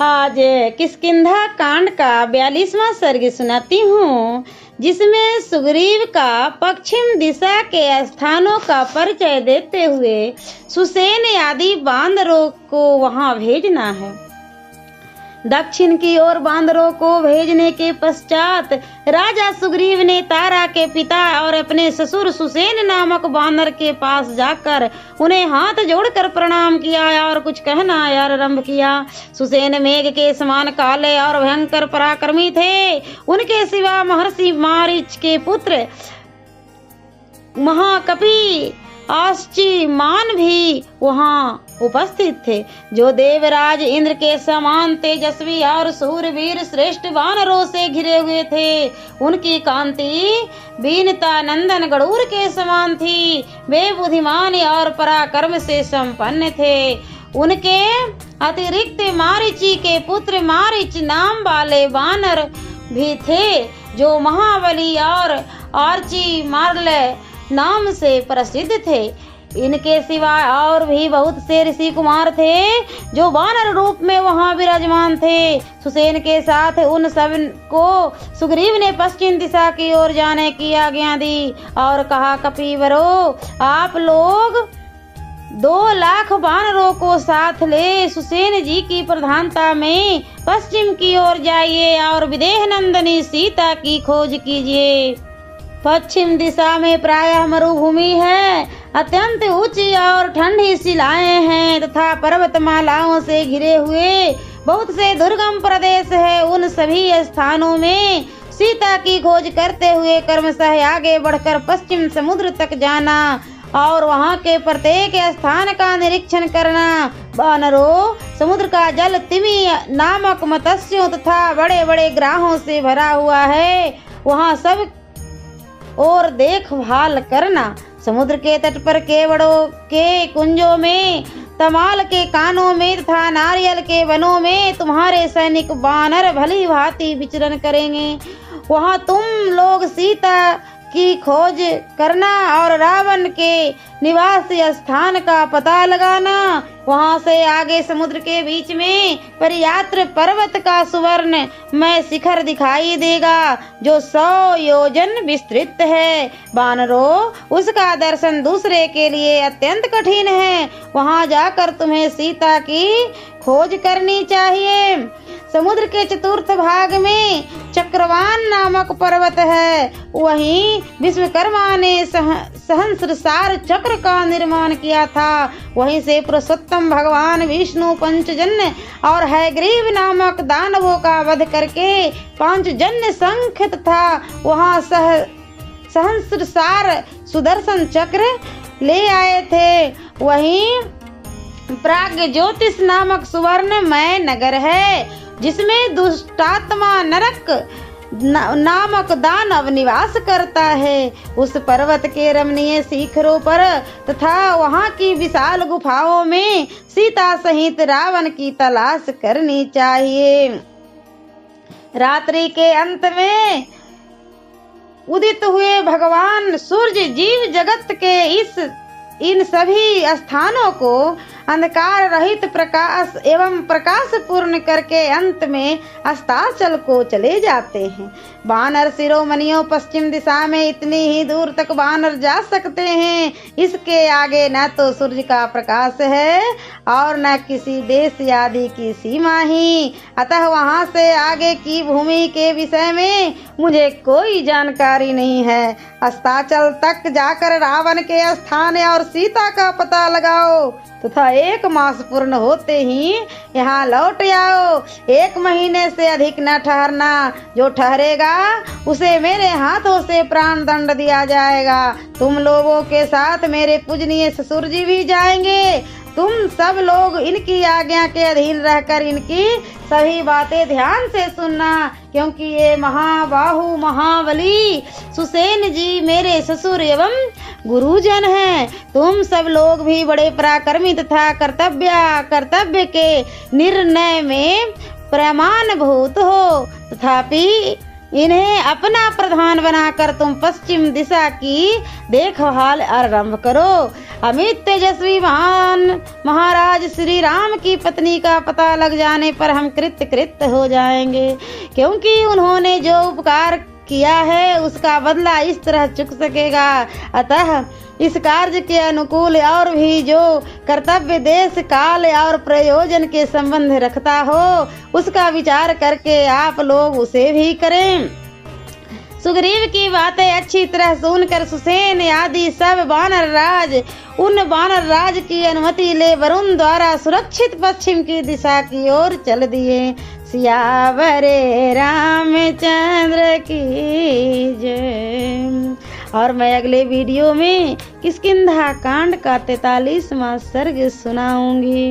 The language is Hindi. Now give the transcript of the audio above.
आज किष्किंधा कांड का 42वां सर्ग सुनाती हूँ, जिसमें सुग्रीव का पश्चिम दिशा के स्थानों का परिचय देते हुए सुसेन आदि बांदरों को वहां भेजना है। दक्षिण की ओर बांदरों को भेजने के पश्चात राजा सुग्रीव ने तारा के पिता और अपने ससुर सुसेन नामक बानर के पास जाकर उन्हें हाथ जोड़कर प्रणाम किया और कुछ कहना आरंभ किया। सुसेन मेघ के समान काले और भयंकर पराक्रमी थे। उनके सिवा महर्षि मारीच के पुत्र महाकपि आश्चर्यमान भी वहां उपस्थित थे, जो देवराज इंद्र के समान तेजस्वी और सूरवीर श्रेष्ठ वानरों से घिरे हुए थे। उनकी कांति बीनता नंदन गरुड़ के समान थी। वे बुद्धिमान और पराक्रम से संपन्न थे। उनके अतिरिक्त मारीची के पुत्र मारीच नाम वाले वानर भी थे, जो महाबली और आर्ची मार्ले नाम से प्रसिद्ध थे। इनके सिवा और भी बहुत से ऋषि कुमार थे, जो वानर रूप में वहां विराजमान थे। सुसेन के साथ उन सब को सुग्रीव ने पश्चिम दिशा की ओर जाने की आज्ञा दी और कहा, कपिवरों, आप लोग 2 लाख वानरों को साथ ले सुसेन जी की प्रधानता में पश्चिम की ओर जाइए और विदेह नंदनी सीता की खोज कीजिए। पश्चिम दिशा में प्रायः मरुभूमि है, अत्यंत ऊंची और ठंडी शिलाएं हैं तथा पर्वतमालाओं से घिरे हुए बहुत से दुर्गम प्रदेश है। उन सभी स्थानों में सीता की खोज करते हुए क्रमशः आगे बढ़कर पश्चिम समुद्र तक जाना और वहां के प्रत्येक स्थान का निरीक्षण करना। वानरों, समुद्र का जल तिमी नामक मत्स्यों तथा बड़े बड़े ग्राहों से भरा हुआ है, वहां सब और देखभाल करना। समुद्र के तट पर केवड़ों के कुंजों में, तमाल के कानों में तथा नारियल के वनों में तुम्हारे सैनिक वानर भली भांति विचरण करेंगे। वहां तुम लोग सीता की खोज करना और रावण के निवास स्थान का पता लगाना। वहां से आगे समुद्र के बीच में परियात्र पर्वत का सुवर्ण में शिखर दिखाई देगा, जो 100 योजन विस्तृत है। वानरों, उसका दर्शन दूसरे के लिए अत्यंत कठिन है। वहां जाकर तुम्हें सीता की खोज करनी चाहिए। समुद्र के चतुर्थ भाग में चक्रवान नामक पर्वत है। वहीं विश्वकर्मा ने सहस्रसार चक्र का निर्माण किया था। वहीं से पुरुषोत्तम भगवान विष्णु पंचजन्य और हयग्रीव नामक दानवों का वध करके 5 जन्य शंख तथा वहां सहस्रसार सुदर्शन चक्र ले आए थे। वहीं प्राग ज्योतिष नामक सुवर्णमय नगर है, जिसमें दुष्टात्मा नरक नामक दानव निवास करता है। उस पर्वत के रमणीय शिखरों पर तथा वहां की विशाल गुफाओं में सीता सहित रावण की तलाश करनी चाहिए। रात्रि के अंत में उदित हुए भगवान सूर्य जीव जगत के इन सभी स्थानों को अंधकार रहित प्रकाश एवं प्रकाश पूर्ण करके अंत में अस्ताचल को चले जाते हैं। वानर शिरोमणियों, पश्चिम दिशा में इतनी ही दूर तक वानर जा सकते हैं। इसके आगे न तो सूर्य का प्रकाश है और न किसी देश आदि की सीमा ही। अतः वहां से आगे की भूमि के विषय में मुझे कोई जानकारी नहीं है। अस्ताचल तक जाकर रावण के स्थान और सीता का पता लगाओ तथा 1 मास पूर्ण होते ही यहाँ लौट आओ। 1 महीने से अधिक न ठहरना। जो ठहरेगा उसे मेरे हाथों से प्राण दंड दिया जाएगा। तुम लोगों के साथ मेरे पूजनीय ससुर जी भी जाएंगे। तुम सब लोग इनकी आज्ञा के अधीन रहकर इनकी सभी बातें ध्यान से सुनना, क्योंकि ये महाबाहु महाबली सुसेन जी मेरे ससुर एवं गुरुजन हैं। तुम सब लोग भी बड़े पराक्रमी तथा कर्तव्य के निर्णय में प्रमाणभूत हो। तथापि इन्हें अपना प्रधान बनाकर तुम पश्चिम दिशा की देखभाल आरंभ करो। अमित तेजस्वी महाराज श्री राम की पत्नी का पता लग जाने पर हम कृत हो जाएंगे, क्योंकि उन्होंने जो उपकार किया है उसका बदला इस तरह चुक सकेगा। अतः इस कार्य के अनुकूल और भी जो कर्तव्य देश काल और प्रयोजन के संबंध रखता हो उसका विचार करके आप लोग उसे भी करें। सुग्रीव की बातें अच्छी तरह सुनकर सुसेन आदि सब उन वानर राज की अनुमति ले वरुण द्वारा सुरक्षित पश्चिम की दिशा की ओर चल दिए। सियावरे रामचंद्र की जय। और मैं अगले वीडियो में किष्किंधा कांड का 43वां सर्ग सुनाऊंगी।